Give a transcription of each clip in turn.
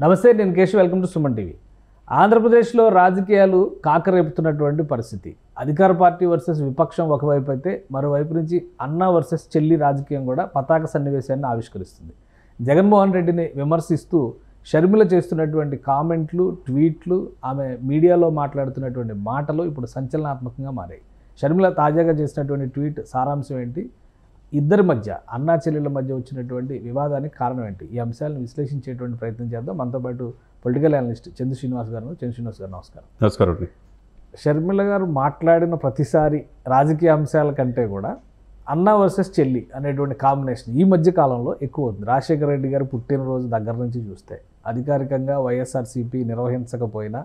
నమస్తే, నేను Keshav. Welcome to Suman TV. ఆంధ్రప్రదేశ్లో రాజకీయాలు కాకరేపుతున్నటువంటి పరిస్థితి. అధికార పార్టీ వర్సెస్ విపక్షం ఒకవైపు అయితే, మరోవైపు నుంచి అన్న వర్సెస్ చెల్లి రాజకీయం కూడా పతాక సన్నివేశాన్ని ఆవిష్కరిస్తుంది. జగన్మోహన్ రెడ్డిని విమర్శిస్తూ షర్మిల చేస్తున్నటువంటి కామెంట్లు, ట్వీట్లు, ఆమె మీడియాలో మాట్లాడుతున్నటువంటి మాటలు ఇప్పుడు సంచలనాత్మకంగా మారాయి. షర్మిల తాజాగా చేసినటువంటి ట్వీట్ సారాంశం ఏంటి? ఇద్దరి మధ్య, అన్నా చెల్లెల మధ్య వచ్చినటువంటి వివాదానికి కారణం ఏంటి? ఈ అంశాలను విశ్లేషించేటువంటి ప్రయత్నం చేద్దాం. మనతో పాటు పొలిటికల్ అనలిస్ట్ చందు శ్రీనివాస్ గారు. చందు శ్రీనివాస్ గారు, నమస్కారం. నమస్కారం. షర్మిల గారు మాట్లాడిన ప్రతిసారి రాజకీయ అంశాల కంటే కూడా అన్న వర్సెస్ చెల్లి అనేటువంటి కాంబినేషన్ ఈ మధ్య కాలంలో ఎక్కువ అవుతుంది. రాజశేఖర రెడ్డి గారు పుట్టినరోజు దగ్గర నుంచి చూస్తే అధికారికంగా వైఎస్ఆర్సీపీ నిర్వహించకపోయినా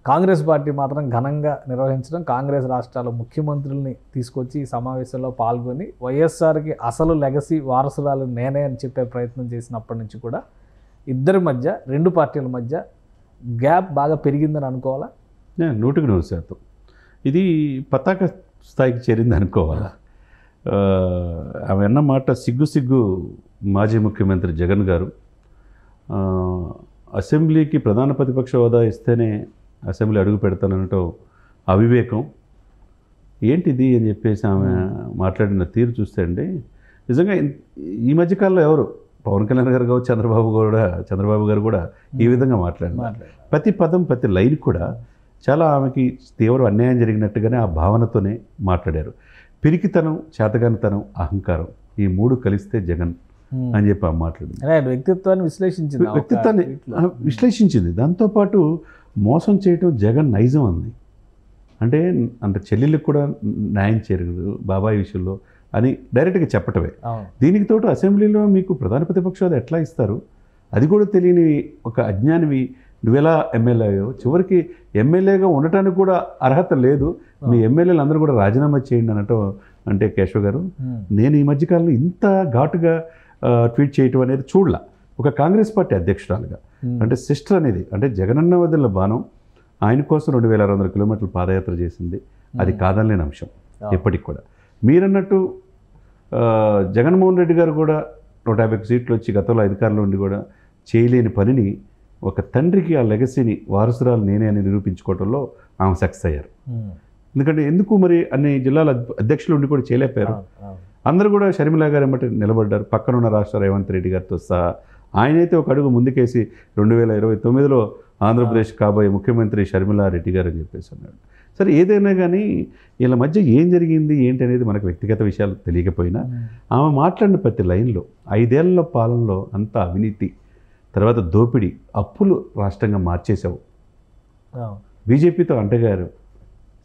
కాంగ్రెస్ పార్టీ మాత్రం ఘనంగా నిర్వహించడం, కాంగ్రెస్ రాష్ట్రాల ముఖ్యమంత్రుల్ని తీసుకొచ్చి ఈ సమావేశంలో పాల్గొని వైఎస్ఆర్కి అసలు లెగసీ వారసురాలు నేనే అని చెప్పే ప్రయత్నం చేసినప్పటి నుంచి కూడా ఇద్దరి మధ్య, రెండు పార్టీల మధ్య గ్యాప్ బాగా పెరిగిందని అనుకోవాలా? 100% ఇది పతాక స్థాయికి చేరింది అనుకోవాలా. ఆమె అన్న మాట సిగ్గు మాజీ ముఖ్యమంత్రి జగన్ గారు అసెంబ్లీకి ప్రధాన ప్రతిపక్ష హోదా ఇస్తేనే అసెంబ్లీ అడుగు పెడతానటం అవివేకం ఏంటిది అని చెప్పేసి ఆమె మాట్లాడిన తీరు చూస్తే అండి, నిజంగా ఈ మధ్యకాలంలో ఎవరు పవన్ కళ్యాణ్ గారు కావచ్చు, చంద్రబాబు గారు కూడా ఈ విధంగా మాట్లాడారు. ప్రతి పదం, ప్రతి లైన్ కూడా చాలా ఆమెకి తీవ్ర అన్యాయం జరిగినట్టుగానే ఆ భావనతోనే మాట్లాడారు. పిరికితనం, చేతగానితనం, అహంకారం ఈ మూడు కలిస్తే జగన్ అని చెప్పి ఆ మాట్లాడింది. వ్యక్తిత్వాన్ని విశ్లేషించింది. దాంతోపాటు మోసం చేయటం జగన్ నైజం అంది. అంటే చెల్లెళ్ళకి కూడా న్యాయం చేయరు బాబాయ్ విషయంలో అని డైరెక్ట్గా చెప్పటమే. దీనికి తోటి అసెంబ్లీలో మీకు ప్రధాన ప్రతిపక్ష హోదా ఎట్లా ఇస్తారు? అది కూడా తెలియని ఒక అజ్ఞానివి నువ్వెలా ఎమ్మెల్యేయో, చివరికి ఎమ్మెల్యేగా ఉండటానికి కూడా అర్హత లేదు, మీ ఎమ్మెల్యేలు అందరూ కూడా రాజీనామా చేయండి అనటం. అంటే కేశవ్ గారు, నేను ఈ మధ్యకాలంలో ఇంత ఘాటుగా ట్వీట్ చేయటం అనేది చూడలా. ఒక కాంగ్రెస్ పార్టీ అధ్యక్షురాలుగా, అంటే సిస్టర్ అనేది, అంటే జగనన్న వదిలిన బాణం ఆయన కోసం 2600 కిలోమీటర్లు పాదయాత్ర చేసింది. అది కాదనలేని అంశం ఎప్పటికి కూడా. మీరన్నట్టు జగన్మోహన్ రెడ్డి గారు కూడా 150 సీట్లు వచ్చి గతంలో అధికారంలో ఉండి కూడా చేయలేని పనిని ఒక తండ్రికి ఆ లెగసీని వారసురాలు నేనే అని నిరూపించుకోవడంలో ఆమె సక్సెస్ అయ్యారు. ఎందుకంటే ఎందుకు మరి అన్ని జిల్లాల అధ్యక్షులు ఉండి కూడా చేయలేకపోయారు. అందరూ కూడా షర్మిల గారు ఏమంటే నిలబడ్డారు. పక్కనున్న రాష్ట్ర రేవంత్ రెడ్డి గారితో సహా ఆయనైతే ఒక అడుగు ముందుకేసి 2029లో ఆంధ్రప్రదేశ్ కాబోయే ముఖ్యమంత్రి షర్మిలా రెడ్డి గారు అని చెప్పేసి అన్నాడు. సరే, ఏదైనా కానీ వీళ్ళ మధ్య ఏం జరిగింది ఏంటి అనేది మనకు వ్యక్తిగత విషయాలు తెలియకపోయినా ఆమె మాట్లాడిన ప్రతి లైన్లో 5 ఏళ్ల పాలనలో అంత అవినీతి, తర్వాత దోపిడీ, అప్పులు రాష్ట్రంగా మార్చేశావు, బీజేపీతో అంటగారు,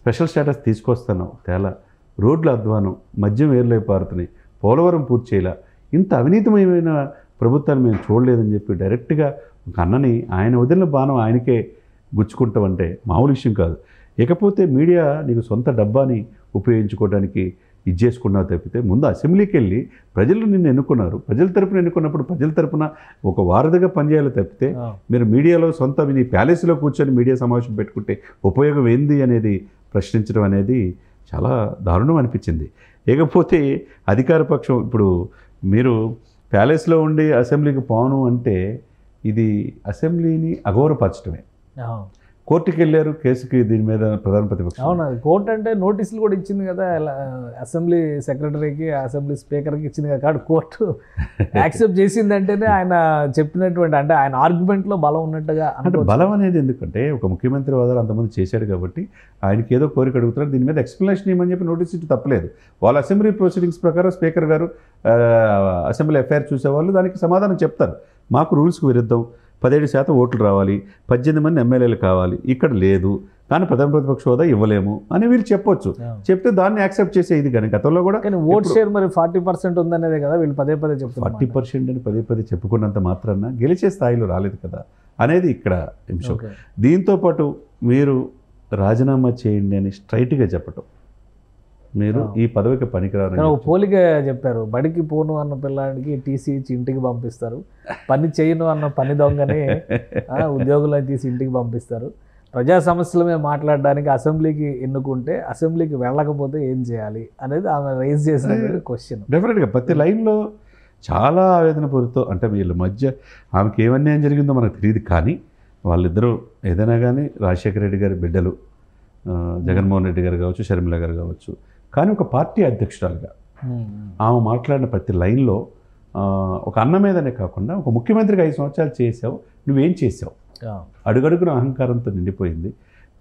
స్పెషల్ స్టేటస్ తీసుకొస్తాను తేలా, రోడ్ల అధ్వానం, మద్యం ఏర్లై పారుతున్నాయి, పోలవరం పూర్తి చేయాల, ఇంత అవినీతిమయమైన ప్రభుత్వాన్ని మేము చూడలేదని చెప్పి డైరెక్ట్గా ఒక అన్నని ఆయన వదిలిన బాణం ఆయనకే గుచ్చుకుంటామంటే మామూలు విషయం కాదు. ఇకపోతే మీడియా నీకు సొంత డబ్బాని ఉపయోగించుకోవడానికి ఇది చేసుకున్నావు తప్పితే, ముందు అసెంబ్లీకి వెళ్ళి ప్రజలు నిన్ను ఎన్నుకున్నారు, ప్రజల తరపున ఎన్నుకున్నప్పుడు ప్రజల తరపున ఒక వారధిగా పనిచేయాలి తప్పితే మీరు మీడియాలో సొంత నీ ప్యాలెస్లో కూర్చొని మీడియా సమావేశం పెట్టుకుంటే ఉపయోగం ఏంది అనేది ప్రశ్నించడం అనేది చాలా దారుణం అనిపించింది. ఇకపోతే అధికార పక్షం ఇప్పుడు మీరు ప్యాలెస్లో ఉండి అసెంబ్లీకి పోను అంటే ఇది అసెంబ్లీని అగౌరవపరచడమే. కోర్టుకి వెళ్ళారు కేసుకి, దీని మీద ప్రధాన ప్రతిపక్షం. అవును, కోర్టు అంటే నోటీసులు కూడా ఇచ్చింది కదా, అసెంబ్లీ సెక్రటరీకి, అసెంబ్లీ స్పీకర్కి ఇచ్చింది కదా. కాబట్టి కోర్టు యాక్సెప్ట్ చేసిందంటేనే ఆయన చెప్పినటువంటి, అంటే ఆయన ఆర్గ్యుమెంట్లో బలం ఉన్నట్టుగా. అంటే బలం అనేది ఎందుకంటే ఒక ముఖ్యమంత్రి హోదాలో అంతమంది చేశాడు కాబట్టి ఆయనకి ఏదో కోరిక అడుగుతున్నారు, దీని మీద ఎక్స్ప్లెనేషన్ ఇవ్వమని చెప్పి నోటీస్ ఇచ్చి తప్పలేదు. వాళ్ళ అసెంబ్లీ ప్రొసీడింగ్స్ ప్రకారం స్పీకర్ గారు అసెంబ్లీ ఎఫ్ఐఆర్ చూసేవాళ్ళు దానికి సమాధానం చెప్తారు. మాకు రూల్స్కి విరుద్ధం, 17% ఓట్లు రావాలి, 18 మంది ఎమ్మెల్యేలు కావాలి, ఇక్కడ లేదు, కానీ ప్రధాన ప్రతిపక్ష హోదా ఇవ్వలేము అని వీళ్ళు చెప్పొచ్చు. చెప్తే దాన్ని యాక్సెప్ట్ చేసే ఇది. కానీ గతంలో కూడా ఓట్ షేర్ మరి 40% ఉందనేదే కదా వీళ్ళు పదే చెప్తారు. 40% అని పదే చెప్పుకున్నంత మాత్రాన గెలిచే స్థాయిలో రాలేదు కదా అనేది ఇక్కడ అంశం. దీంతోపాటు మీరు రాజీనామా చేయండి అని స్ట్రైట్గా చెప్పటం, మీరు ఈ పదవికి పనికిరారు. పోలిక చెప్పారు, బడికి పోను అన్న పిల్లాడికి టీసీ ఇచ్చి ఇంటికి పంపిస్తారు, పని చేయను అన్న పని దొంగని ఉద్యోగులను తీసి ఇంటికి పంపిస్తారు, ప్రజా సమస్యల మీద మాట్లాడడానికి అసెంబ్లీకి ఎన్నుకుంటే అసెంబ్లీకి వెళ్ళకపోతే ఏం చేయాలి అనేది ఆమె రైజ్ చేసిన క్వశ్చన్. డెఫినెట్గా ప్రతి లైన్లో చాలా ఆవేదన పూరితో, అంటే వీళ్ళ మధ్య ఆమెకి ఏమన్యాయం జరిగిందో మనకు తెలియదు, కానీ వాళ్ళిద్దరూ ఏదైనా కానీ రాజశేఖర రెడ్డి గారి బిడ్డలు, జగన్మోహన్ రెడ్డి గారు కావచ్చు, షర్మిల గారు కావచ్చు. కానీ ఒక పార్టీ అధ్యక్షురాలుగా ఆమె మాట్లాడిన ప్రతి లైన్లో ఒక అన్న మీదనే కాకుండా ఒక ముఖ్యమంత్రిగా 5 సంవత్సరాలు చేసావు, నువ్వేం చేసావు, అడుగడుగున అహంకారంతో నిండిపోయింది,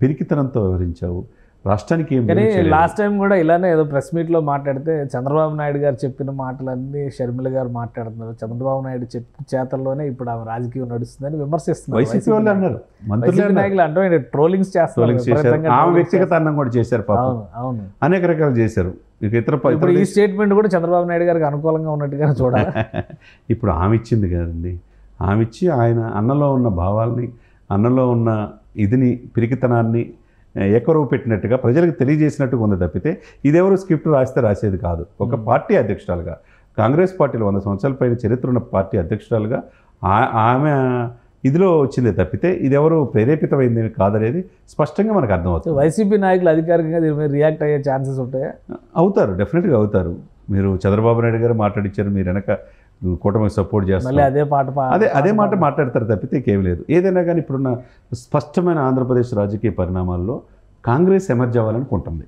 పిరికితనంతో వ్యవహరించావు, రాష్ట్రానికి ఏం. కానీ లాస్ట్ టైం కూడా ఇలానే ఏదో ప్రెస్ మీట్లో మాట్లాడితే చంద్రబాబు నాయుడు గారు చెప్పిన మాటలన్నీ షర్మిల గారు మాట్లాడుతున్నారు, చంద్రబాబు నాయుడు చేతల్లోనే ఇప్పుడు ఆమె రాజకీయం నడుస్తుందని విమర్శిస్తున్నారు. వైసీపీ వాళ్ళు అన్నారు, మంత్రులు నాయకులు అంటే ట్రోలింగ్స్ చేస్తారు, ఆమె వ్యక్తిగత అన్నం కూడా చేశారు, పాపం అవును అనేక రకాలు చేశారు. ఇప్పుడు ఈ స్టేట్మెంట్ కూడా చంద్రబాబు నాయుడు గారికి అనుకూలంగా ఉన్నట్టుగానే చూడాలి. ఇప్పుడు ఆమె ఇచ్చింది కదండి, ఆమె ఇచ్చి ఆయన అన్నలో ఉన్న భావాల్ని, అన్నలో ఉన్న ఇదిని, పిరికితనాన్ని ఏకరువు పెట్టినట్టుగా ప్రజలకు తెలియజేసినట్టుగా ఉంది తప్పితే ఇదెవరు స్క్రిప్ట్ రాస్తే రాసేది కాదు. ఒక పార్టీ అధ్యక్షురాలుగా, కాంగ్రెస్ పార్టీలో 100 సంవత్సరాల పైన చరిత్ర ఉన్న పార్టీ అధ్యక్షురాలుగా ఆమె ఇదిలో వచ్చిందే తప్పితే ఇదెవరు ప్రేరేపితమైంది కాదనేది స్పష్టంగా మనకు అర్థమవుతుంది. వైసీపీ నాయకులు అధికారికంగా దీని మీద రియాక్ట్ అయ్యే ఛాన్సెస్ ఉంటాయా? అవుతారు, డెఫినెట్గా అవుతారు. మీరు చంద్రబాబు నాయుడు గారు మాట్లాడించారు, మీరు వెనక కూటమికి సపోర్ట్ చేస్తారు, అదే మాట మాట్లాడతారు తప్పితే ఇంకేం లేదు. ఏదైనా కానీ ఇప్పుడున్న స్పష్టమైన ఆంధ్రప్రదేశ్ రాజకీయ పరిణామాల్లో కాంగ్రెస్ ఎమర్జ్ అవ్వాలనుకుంటుంది.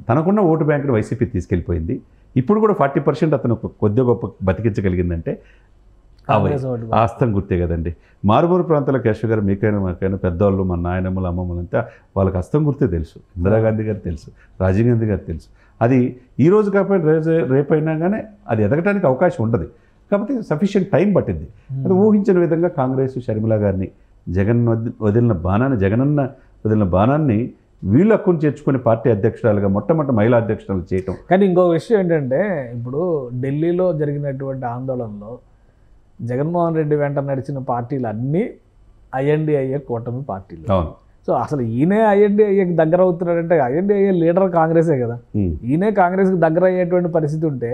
తనకున్న ఓటు బ్యాంకును వైసీపీ తీసుకెళ్ళిపోయింది. ఇప్పుడు కూడా 40% అతను కొద్ది గొప్ప బతికించగలిగిందంటే ఆస్తం గుర్తే కదండి. మారుమూరు ప్రాంతాల కేశవ్ గారు మీకైనా మాకైనా పెద్దవాళ్ళు, మన నాయనమ్మలు, అమ్మమ్మలంతా వాళ్ళకి అస్తం గుర్తే తెలుసు. ఇందిరాగాంధీ గారు తెలుసు, రాజీవ్ గాంధీ గారు తెలుసు. అది ఈ రోజు కాకపోయినా రేపైనా కానీ అది ఎదగటానికి అవకాశం ఉండదు. కాబట్టి సఫిషియెంట్ టైం పట్టింది. అది ఊహించిన విధంగా కాంగ్రెస్ షర్మిల గారిని, జగనన్న వదిలిన బాణాన్ని వీళ్ళు అక్కుని చేర్చుకుని పార్టీ అధ్యక్షురాలుగా మొట్టమొదటి మహిళా అధ్యక్షురాలు చేయటం. కానీ ఇంకో విషయం ఏంటంటే, ఇప్పుడు ఢిల్లీలో జరిగినటువంటి ఆందోళనలో జగన్మోహన్ రెడ్డి వెంట నడిచిన పార్టీలు అన్నీ ఐఎన్డిఐఏ కూటమి పార్టీలు. అవును. సో అసలు ఈయనే ఐఎన్డిఐఏకి దగ్గర అవుతున్నాడంటే, ఐఎన్డిఐఏ లీడర్ కాంగ్రెసే కదా, ఈయనే కాంగ్రెస్కి దగ్గర అయ్యేటువంటి పరిస్థితి ఉంటే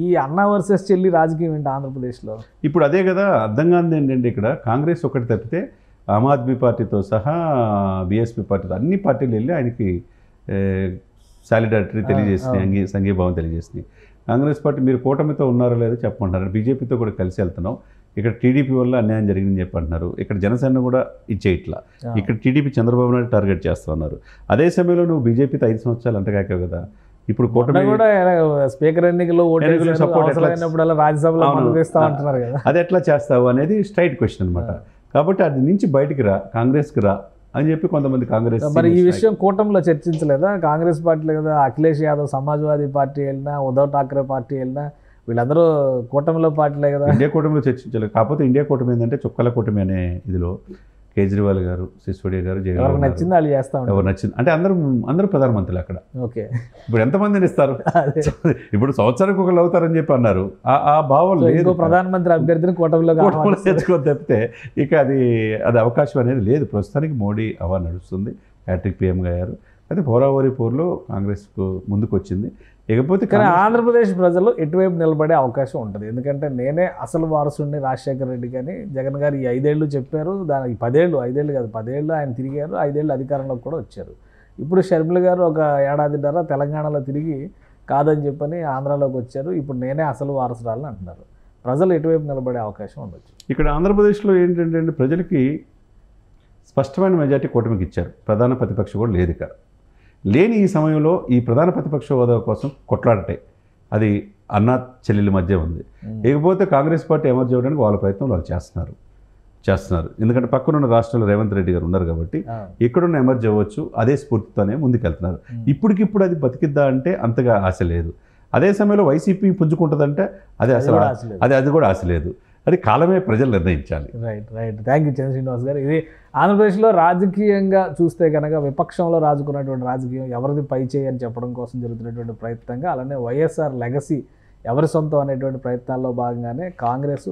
ఈ అన్నా వర్సెస్ చెల్లి రాజకీయం ఏంటి ఆంధ్రప్రదేశ్లో? ఇప్పుడు అదే కదా అర్థం కాదు ఏంటంటే, ఇక్కడ కాంగ్రెస్ ఒకటి తప్పితే ఆమ్ ఆద్మీ పార్టీతో సహా బీఎస్పీ పార్టీతో అన్ని పార్టీలు వెళ్ళి ఆయనకి సాలిడారిటీ తెలియజేసినాయి, సంఘీభావం తెలియజేసినాయి. కాంగ్రెస్ పార్టీ మీరు కూటమితో ఉన్నారో లేదో చెప్పమంటారు, బీజేపీతో కూడా కలిసి వెళ్తున్నాం, ఇక్కడ టీడీపీ వల్ల అన్యాయం జరిగిందని చెప్పి అంటున్నారు, ఇక్కడ జనసేన కూడా ఇచ్చేయట్లా, ఇక్కడ టీడీపీ చంద్రబాబు నాయుడు టార్గెట్ చేస్తూ ఉన్నారు. అదే సమయంలో నువ్వు బీజేపీతో 5 సంవత్సరాలు అంటగాకావు కదా. ఇప్పుడు కూటమి కూడా స్పీకర్ ఎన్నికల్లో సపోర్ట్ రాజ్యసభలో అంటున్నారు కదా, అది ఎట్లా చేస్తావు అనేది స్ట్రైట్ క్వశ్చన్ అనమాట. కాబట్టి అది నుంచి బయటికి రా, కాంగ్రెస్కి రా అని చెప్పి కొంతమంది కాంగ్రెస్. మరి ఈ విషయం కూటమిలో చర్చించలేదా? కాంగ్రెస్ పార్టీ కదా, అఖిలేష్ యాదవ్ సమాజ్వాదీ పార్టీ వెళ్ళినా, ఉద్ధవ్ ఠాక్రే పార్టీ వెళ్ళినా వీళ్ళందరూ కూటమిలో పార్టీలే కదా. ఇండియా కూటమిలో చర్చించలేదు. కాకపోతే ఇండియా కూటమి ఏంటంటే చుక్కల కూటమి అనే ఇదిలో కేజ్రీవాల్ గారు, సిసోడియా గారు, ఎవరికి నచ్చింది వాళ్ళు చేస్తా ఉంటారు. ఎవరు నచ్చింది అంటే అందరూ ప్రధానమంత్రులు అక్కడ. ఓకే, ఇప్పుడు ఎంతమందిని ఇస్తారు? ఇప్పుడు సంవత్సరానికి ఒకళ్ళు అవుతారని చెప్పి అన్నారు. ఆ భావం లేదు. ప్రధానమంత్రి అభ్యర్థిని కూటమిలో తెచ్చుకొని తప్పితే ఇక అది అవకాశం అనేది లేదు. ప్రస్తుతానికి మోడీ హవా నడుస్తుంది, హ్యాట్రిక్ పీఎంగా అయ్యారు. అయితే పోరావరి పోరులో కాంగ్రెస్కు ముందుకు వచ్చింది. ఇకపోతే కానీ ఆంధ్రప్రదేశ్ ప్రజలు ఎటువైపు నిలబడే అవకాశం ఉంటుంది. ఎందుకంటే నేనే అసలు వారసుడిని రాజశేఖర రెడ్డి కానీ జగన్ గారు ఈ 5 ఏళ్ళు చెప్పారు, దానికి 10 ఏళ్ళు, 5 ఏళ్ళు కాదు 10 ఏళ్ళు ఆయన తిరిగారు, 5 ఏళ్ళు అధికారంలోకి కూడా వచ్చారు. ఇప్పుడు షర్మిల గారు ఒక ఏడాదిన్నర తెలంగాణలో తిరిగి కాదని చెప్పని ఆంధ్రాలోకి వచ్చారు. ఇప్పుడు నేనే అసలు వారసురాలని అంటున్నారు. ప్రజలు ఎటువైపు నిలబడే అవకాశం ఉండొచ్చు. ఇక్కడ ఆంధ్రప్రదేశ్లో ఏంటంటే ప్రజలకి స్పష్టమైన మెజార్టీ కూటమికి ఇచ్చారు. ప్రధాన ప్రతిపక్ష కూడా లేదు ఇక్కడ. లేని ఈ సమయంలో ఈ ప్రధాన ప్రతిపక్ష హోదా కోసం కొట్లాడటే అది అన్నా చెల్లెల మధ్య ఉంది. ఇకపోతే కాంగ్రెస్ పార్టీ ఎమర్జ్ అవ్వడానికి వాళ్ళ ప్రయత్నం వాళ్ళు చేస్తున్నారు. ఎందుకంటే పక్కనున్న రాష్ట్రంలో రేవంత్ రెడ్డి గారు ఉన్నారు కాబట్టి ఎక్కడున్న ఎమర్జ్ అవ్వచ్చు, అదే స్ఫూర్తితోనే ముందుకెళ్తున్నారు. ఇప్పటికిప్పుడు అది బతికిద్దా అంటే అంతగా ఆశ లేదు. అదే సమయంలో వైసీపీ పుంజుకుంటుందంటే అది కూడా ఆశ లేదు. అది కాలమే ప్రజలు నిర్ణయించాలి. రైట్. థ్యాంక్ యూ చంద్ర శ్రీనివాస్ గారు. ఇది ఆంధ్రప్రదేశ్లో రాజకీయంగా చూస్తే కనుక విపక్షంలో రాజుకున్నటువంటి రాజకీయం ఎవరిది పై చేయి అని చెప్పడం కోసం జరుగుతున్నటువంటి ప్రయత్నంగా, అలానే వైఎస్ఆర్ లెగసీ ఎవరి సొంతం అనేటువంటి ప్రయత్నాల్లో భాగంగానే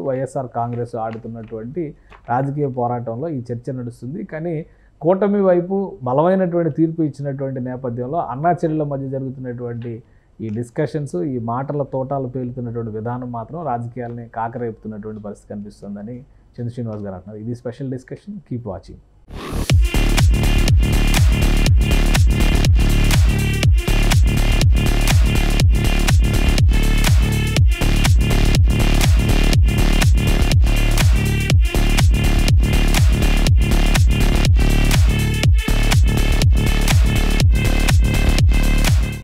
వైఎస్ఆర్ కాంగ్రెస్ ఆడుతున్నటువంటి రాజకీయ పోరాటంలో ఈ చర్చ నడుస్తుంది. కానీ కూటమి వైపు బలమైనటువంటి తీర్పు ఇచ్చినటువంటి నేపథ్యంలో అన్నా చెల్లెల మధ్య జరుగుతున్నటువంటి ఈ డిస్కషన్స్, ఈ మాటల తోటాలు పేలుతున్నటువంటి విధానం మాత్రం రాజకీయాలని కాకరేపుతున్నటువంటి పరిస్థితి కనిపిస్తుందని చంద్ర శ్రీనివాస్ గారు అంటున్నారు. ఇది స్పెషల్ డిస్కషన్. Keep watching.